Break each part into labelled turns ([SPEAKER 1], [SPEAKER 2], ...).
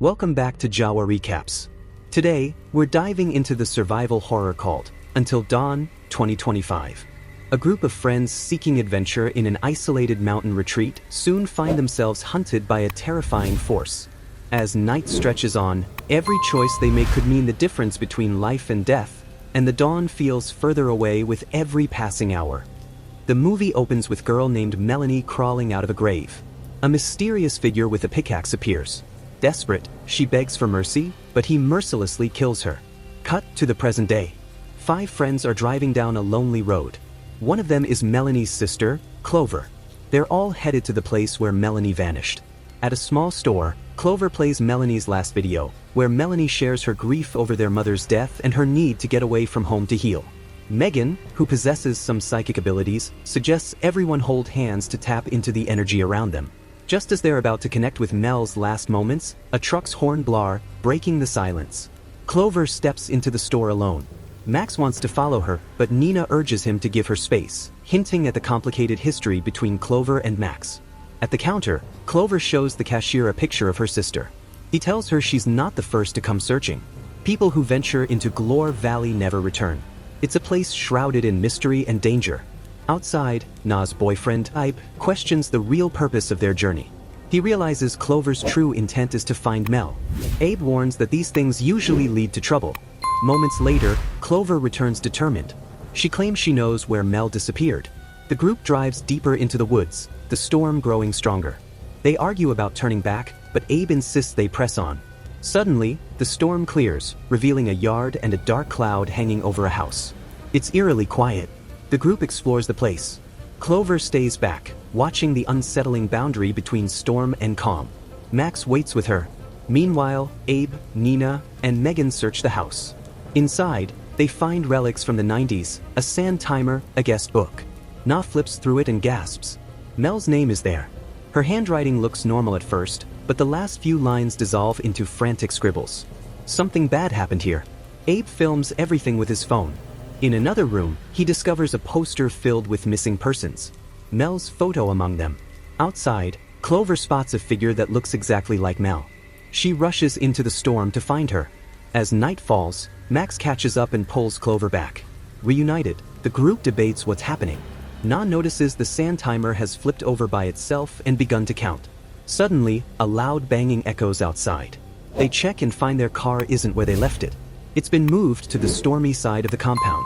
[SPEAKER 1] Welcome back to Jawa Recaps. Today, we're diving into the survival horror called Until Dawn 2025. A group of friends seeking adventure in an isolated mountain retreat soon find themselves hunted by a terrifying force. As night stretches on, every choice they make could mean the difference between life and death, and the dawn feels further away with every passing hour. The movie opens with a girl named Melanie crawling out of a grave. A mysterious figure with a pickaxe appears. Desperate, she begs for mercy, but he mercilessly kills her. Cut to the present day. 5 friends are driving down a lonely road. One of them is Melanie's sister, Clover. They're all headed to the place where Melanie vanished. At a small store, Clover plays Melanie's last video, where Melanie shares her grief over their mother's death and her need to get away from home to heal. Megan, who possesses some psychic abilities, suggests everyone hold hands to tap into the energy around them. Just as they're about to connect with Mel's last moments, a truck's horn blares, breaking the silence. Clover steps into the store alone. Max wants to follow her, but Nina urges him to give her space, hinting at the complicated history between Clover and Max. At the counter, Clover shows the cashier a picture of her sister. He tells her she's not the first to come searching. People who venture into Glore Valley never return. It's a place shrouded in mystery and danger. Outside, Na's boyfriend, Abe, questions the real purpose of their journey. He realizes Clover's true intent is to find Mel. Abe warns that these things usually lead to trouble. Moments later, Clover returns determined. She claims she knows where Mel disappeared. The group drives deeper into the woods, the storm growing stronger. They argue about turning back, but Abe insists they press on. Suddenly, the storm clears, revealing a yard and a dark cloud hanging over a house. It's eerily quiet. The group explores the place. Clover stays back, watching the unsettling boundary between storm and calm. Max waits with her. Meanwhile, Abe, Nina, and Megan search the house. Inside, they find relics from the 90s, a sand timer, a guest book. Na flips through it and gasps. Mel's name is there. Her handwriting looks normal at first, but the last few lines dissolve into frantic scribbles. Something bad happened here. Abe films everything with his phone. In another room, he discovers a poster filled with missing persons. Mel's photo among them. Outside, Clover spots a figure that looks exactly like Mel. She rushes into the storm to find her. As night falls, Max catches up and pulls Clover back. Reunited, the group debates what's happening. Na notices the sand timer has flipped over by itself and begun to count. Suddenly, a loud banging echoes outside. They check and find their car isn't where they left it. It's been moved to the stormy side of the compound.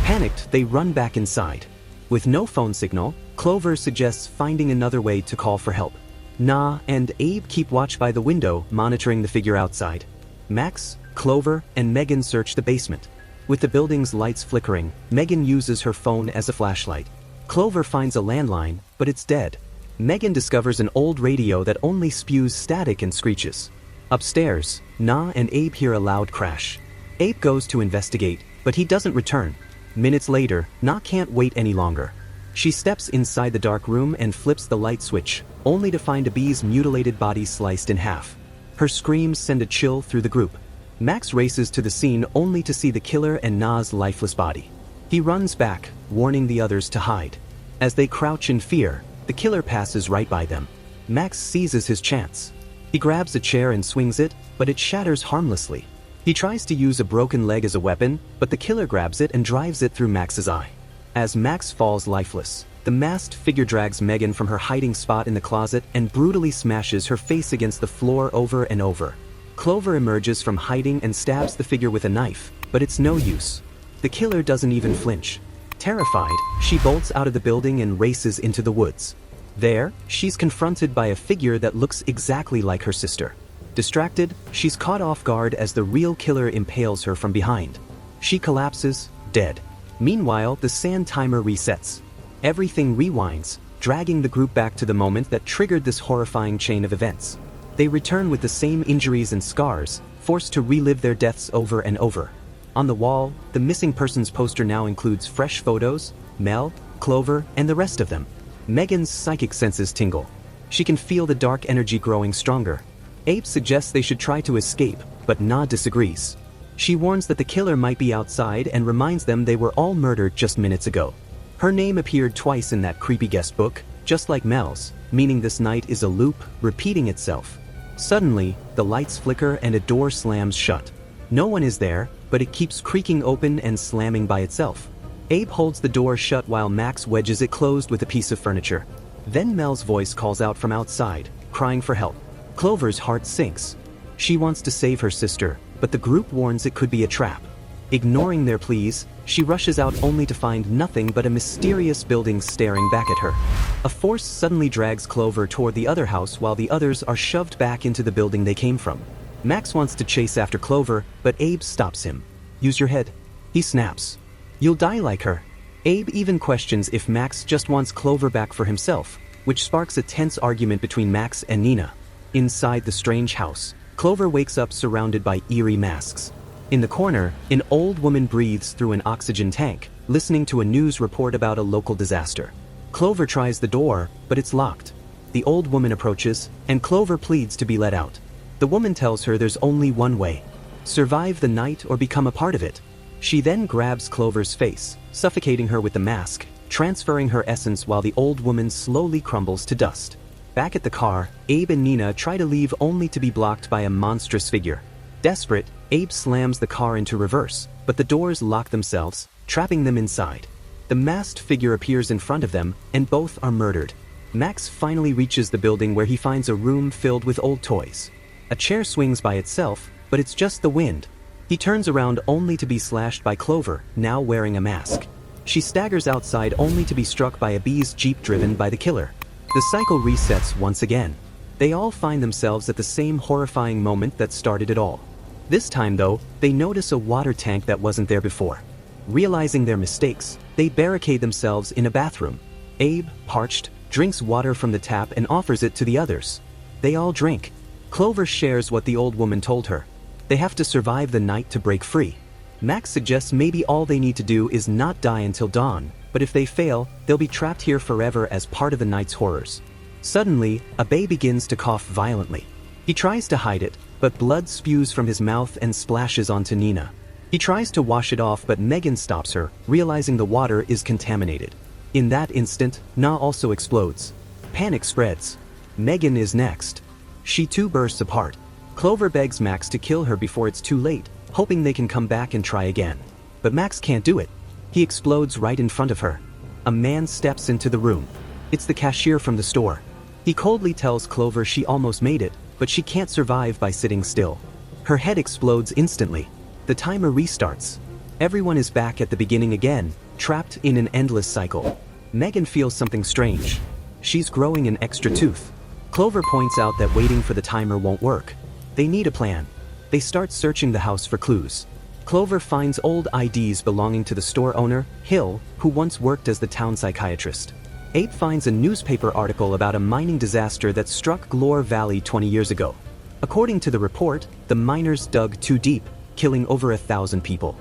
[SPEAKER 1] Panicked, they run back inside. With no phone signal, Clover suggests finding another way to call for help. Na and Abe keep watch by the window, monitoring the figure outside. Max, Clover, and Megan search the basement. With the building's lights flickering, Megan uses her phone as a flashlight. Clover finds a landline, but it's dead. Megan discovers an old radio that only spews static and screeches. Upstairs, Na and Abe hear a loud crash. Abe goes to investigate, but he doesn't return. Minutes later, Na can't wait any longer. She steps inside the dark room and flips the light switch, only to find a bee's mutilated body sliced in half. Her screams send a chill through the group. Max races to the scene only to see the killer and Na's lifeless body. He runs back, warning the others to hide. As they crouch in fear, the killer passes right by them. Max seizes his chance. He grabs a chair and swings it, but it shatters harmlessly. He tries to use a broken leg as a weapon, but the killer grabs it and drives it through Max's eye. As Max falls lifeless, the masked figure drags Megan from her hiding spot in the closet and brutally smashes her face against the floor over and over. Clover emerges from hiding and stabs the figure with a knife, but it's no use. The killer doesn't even flinch. Terrified, she bolts out of the building and races into the woods. There, she's confronted by a figure that looks exactly like her sister. Distracted, she's caught off guard as the real killer impales her from behind. She collapses, dead. Meanwhile, the sand timer resets. Everything rewinds, dragging the group back to the moment that triggered this horrifying chain of events. They return with the same injuries and scars, forced to relive their deaths over and over. On the wall, the missing persons poster now includes fresh photos, Mel, Clover, and the rest of them. Megan's psychic senses tingle. She can feel the dark energy growing stronger. Abe suggests they should try to escape, but Na disagrees. She warns that the killer might be outside and reminds them they were all murdered just minutes ago. Her name appeared twice in that creepy guest book, just like Mel's, meaning this night is a loop, repeating itself. Suddenly, the lights flicker and a door slams shut. No one is there, but it keeps creaking open and slamming by itself. Abe holds the door shut while Max wedges it closed with a piece of furniture. Then Mel's voice calls out from outside, crying for help. Clover's heart sinks. She wants to save her sister, but the group warns it could be a trap. Ignoring their pleas, she rushes out only to find nothing but a mysterious building staring back at her. A force suddenly drags Clover toward the other house while the others are shoved back into the building they came from. Max wants to chase after Clover, but Abe stops him. Use your head. He snaps. You'll die like her. Abe even questions if Max just wants Clover back for himself, which sparks a tense argument between Max and Nina. Inside the strange house, Clover wakes up surrounded by eerie masks. In the corner, an old woman breathes through an oxygen tank, listening to a news report about a local disaster. Clover tries the door, but it's locked. The old woman approaches, and Clover pleads to be let out. The woman tells her there's only one way: survive the night or become a part of it. She then grabs Clover's face, suffocating her with the mask, transferring her essence while the old woman slowly crumbles to dust. Back at the car, Abe and Nina try to leave only to be blocked by a monstrous figure. Desperate, Abe slams the car into reverse, but the doors lock themselves, trapping them inside. The masked figure appears in front of them, and both are murdered. Max finally reaches the building where he finds a room filled with old toys. A chair swings by itself, but it's just the wind. He turns around only to be slashed by Clover, now wearing a mask. She staggers outside only to be struck by a bee's jeep driven by the killer. The cycle resets once again. They all find themselves at the same horrifying moment that started it all. This time though, they notice a water tank that wasn't there before. Realizing their mistakes, they barricade themselves in a bathroom. Abe, parched, drinks water from the tap and offers it to the others. They all drink. Clover shares what the old woman told her. They have to survive the night to break free. Max suggests maybe all they need to do is not die until dawn, but if they fail, they'll be trapped here forever as part of the night's horrors. Suddenly, Abe begins to cough violently. He tries to hide it, but blood spews from his mouth and splashes onto Nina. He tries to wash it off, but Megan stops her, realizing the water is contaminated. In that instant, Na also explodes. Panic spreads. Megan is next. She too bursts apart. Clover begs Max to kill her before it's too late, hoping they can come back and try again. But Max can't do it. He explodes right in front of her. A man steps into the room. It's the cashier from the store. He coldly tells Clover she almost made it, but she can't survive by sitting still. Her head explodes instantly. The timer restarts. Everyone is back at the beginning again, trapped in an endless cycle. Megan feels something strange. She's growing an extra tooth. Clover points out that waiting for the timer won't work. They need a plan. They start searching the house for clues. Clover finds old IDs belonging to the store owner, Hill, who once worked as the town psychiatrist. Abe finds a newspaper article about a mining disaster that struck Glore Valley 20 years ago. According to the report, the miners dug too deep, killing over 1,000 people.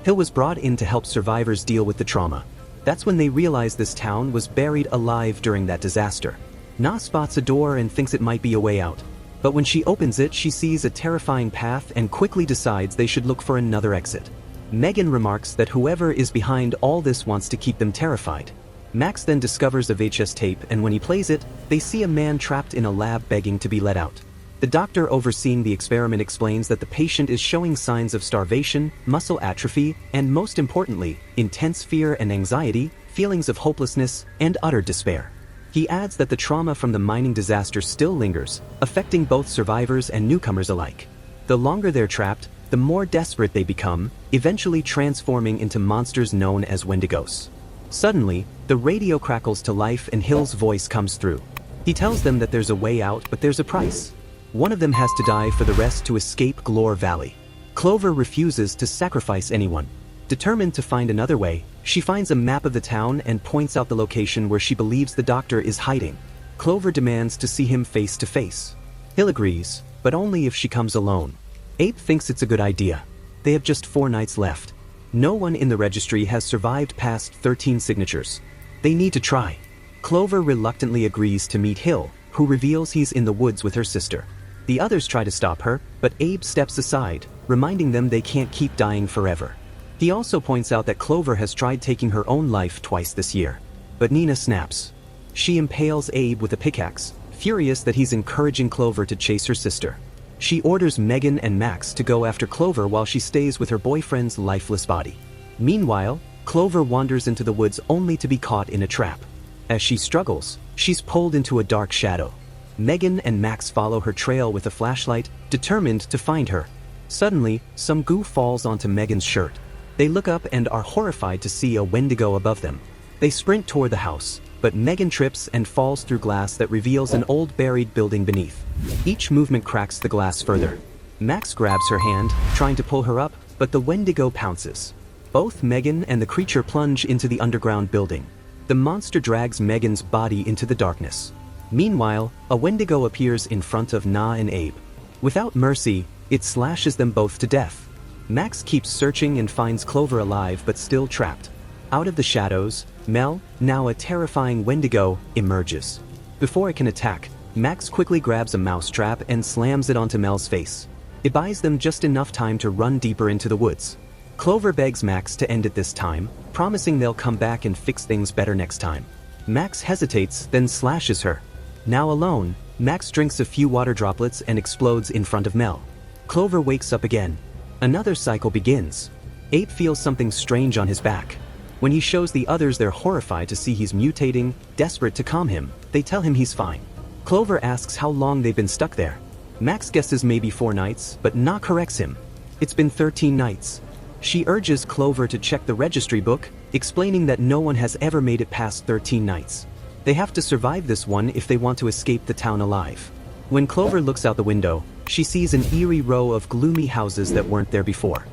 [SPEAKER 1] Hill was brought in to help survivors deal with the trauma. That's when they realize this town was buried alive during that disaster. Na spots a door and thinks it might be a way out. But when she opens it, she sees a terrifying path and quickly decides they should look for another exit. Megan remarks that whoever is behind all this wants to keep them terrified. Max then discovers a VHS tape, and when he plays it, they see a man trapped in a lab begging to be let out. The doctor overseeing the experiment explains that the patient is showing signs of starvation, muscle atrophy, and most importantly, intense fear and anxiety, feelings of hopelessness, and utter despair. He adds that the trauma from the mining disaster still lingers, affecting both survivors and newcomers alike. The longer they're trapped, the more desperate they become, eventually transforming into monsters known as Wendigos. Suddenly, the radio crackles to life and Hill's voice comes through. He tells them that there's a way out, but there's a price. One of them has to die for the rest to escape Glore Valley. Clover refuses to sacrifice anyone. Determined to find another way, she finds a map of the town and points out the location where she believes the doctor is hiding. Clover demands to see him face to face. Hill agrees, but only if she comes alone. Abe thinks it's a good idea. They have just 4 nights left. No one in the registry has survived past 13 signatures. They need to try. Clover reluctantly agrees to meet Hill, who reveals he's in the woods with her sister. The others try to stop her, but Abe steps aside, reminding them they can't keep dying forever. He also points out that Clover has tried taking her own life twice this year. But Nina snaps. She impales Abe with a pickaxe, furious that he's encouraging Clover to chase her sister. She orders Megan and Max to go after Clover while she stays with her boyfriend's lifeless body. Meanwhile, Clover wanders into the woods only to be caught in a trap. As she struggles, she's pulled into a dark shadow. Megan and Max follow her trail with a flashlight, determined to find her. Suddenly, some goo falls onto Megan's shirt. They look up and are horrified to see a Wendigo above them. They sprint toward the house, but Megan trips and falls through glass that reveals an old buried building beneath. Each movement cracks the glass further. Max grabs her hand, trying to pull her up, but the Wendigo pounces. Both Megan and the creature plunge into the underground building. The monster drags Megan's body into the darkness. Meanwhile, a Wendigo appears in front of Na and Abe. Without mercy, it slashes them both to death. Max keeps searching and finds Clover alive but still trapped. Out of the shadows, Mel, now a terrifying Wendigo, emerges. Before it can attack, Max quickly grabs a mousetrap and slams it onto Mel's face. It buys them just enough time to run deeper into the woods. Clover begs Max to end it this time, promising they'll come back and fix things better next time. Max hesitates, then slashes her. Now alone, Max drinks a few water droplets and explodes in front of Mel. Clover wakes up again. Another cycle begins. Abe feels something strange on his back. When he shows the others, they're horrified to see he's mutating. Desperate to calm him, they tell him he's fine. Clover asks how long they've been stuck there. Max guesses maybe 4 nights, but Na corrects him. It's been 13 nights. She urges Clover to check the registry book, explaining that no one has ever made it past 13 nights. They have to survive this one if they want to escape the town alive. When Clover looks out the window, she sees an eerie row of gloomy houses that weren't there before.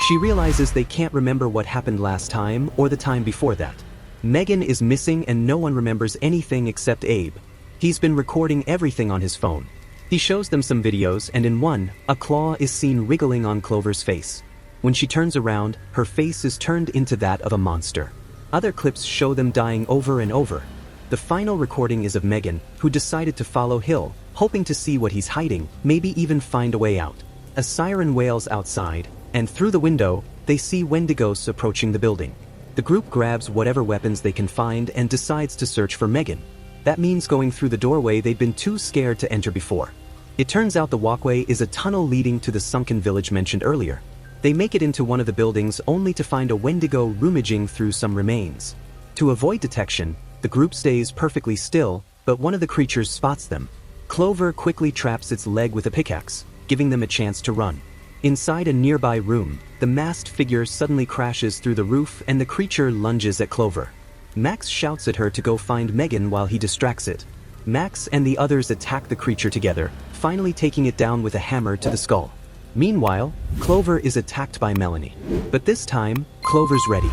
[SPEAKER 1] She realizes they can't remember what happened last time or the time before that. Megan is missing and no one remembers anything except Abe. He's been recording everything on his phone. He shows them some videos, and in one, a claw is seen wriggling on Clover's face. When she turns around, her face is turned into that of a monster. Other clips show them dying over and over. The final recording is of Megan, who decided to follow Hill, hoping to see what he's hiding, maybe even find a way out. A siren wails outside, and through the window, they see Wendigos approaching the building. The group grabs whatever weapons they can find and decides to search for Megan. That means going through the doorway they'd been too scared to enter before. It turns out the walkway is a tunnel leading to the sunken village mentioned earlier. They make it into one of the buildings only to find a Wendigo rummaging through some remains. To avoid detection, the group stays perfectly still, but one of the creatures spots them. Clover quickly traps its leg with a pickaxe, giving them a chance to run. Inside a nearby room, the masked figure suddenly crashes through the roof and the creature lunges at Clover. Max shouts at her to go find Megan while he distracts it. Max and the others attack the creature together, finally taking it down with a hammer to the skull. Meanwhile, Clover is attacked by Melanie. But this time, Clover's ready.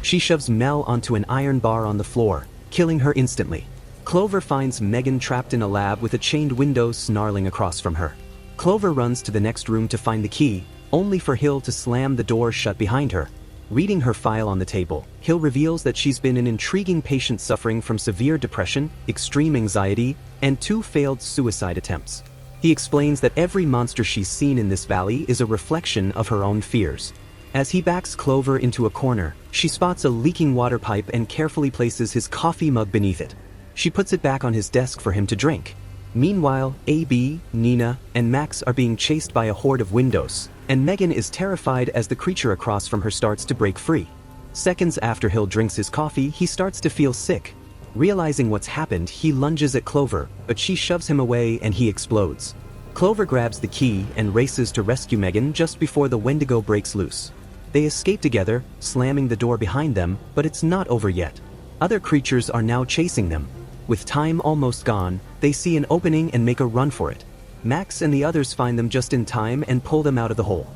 [SPEAKER 1] She shoves Mel onto an iron bar on the floor, killing her instantly. Clover finds Megan trapped in a lab with a chained window snarling across from her. Clover runs to the next room to find the key, only for Hill to slam the door shut behind her. Reading her file on the table, Hill reveals that she's been an intriguing patient suffering from severe depression, extreme anxiety, and 2 failed suicide attempts. He explains that every monster she's seen in this valley is a reflection of her own fears. As he backs Clover into a corner, she spots a leaking water pipe and carefully places his coffee mug beneath it. She puts it back on his desk for him to drink. Meanwhile, AB, Nina, and Max are being chased by a horde of Wendigos, and Megan is terrified as the creature across from her starts to break free. Seconds after Hill drinks his coffee, he starts to feel sick. Realizing what's happened, he lunges at Clover, but she shoves him away and he explodes. Clover grabs the key and races to rescue Megan just before the Wendigo breaks loose. They escape together, slamming the door behind them, but it's not over yet. Other creatures are now chasing them. With time almost gone, they see an opening and make a run for it. Max and the others find them just in time and pull them out of the hole.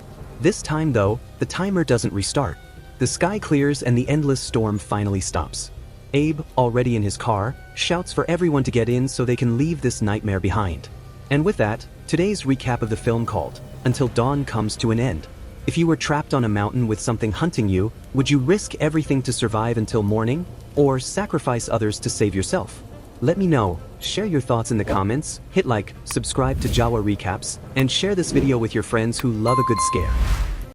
[SPEAKER 1] This time though, the timer doesn't restart. The sky clears and the endless storm finally stops. Abe, already in his car, shouts for everyone to get in so they can leave this nightmare behind. And with that, today's recap of the film called Until Dawn comes to an end. If you were trapped on a mountain with something hunting you, would you risk everything to survive until morning, or sacrifice others to save yourself? Let me know, share your thoughts in the comments, hit like, subscribe to Jawa Recaps, and share this video with your friends who love a good scare.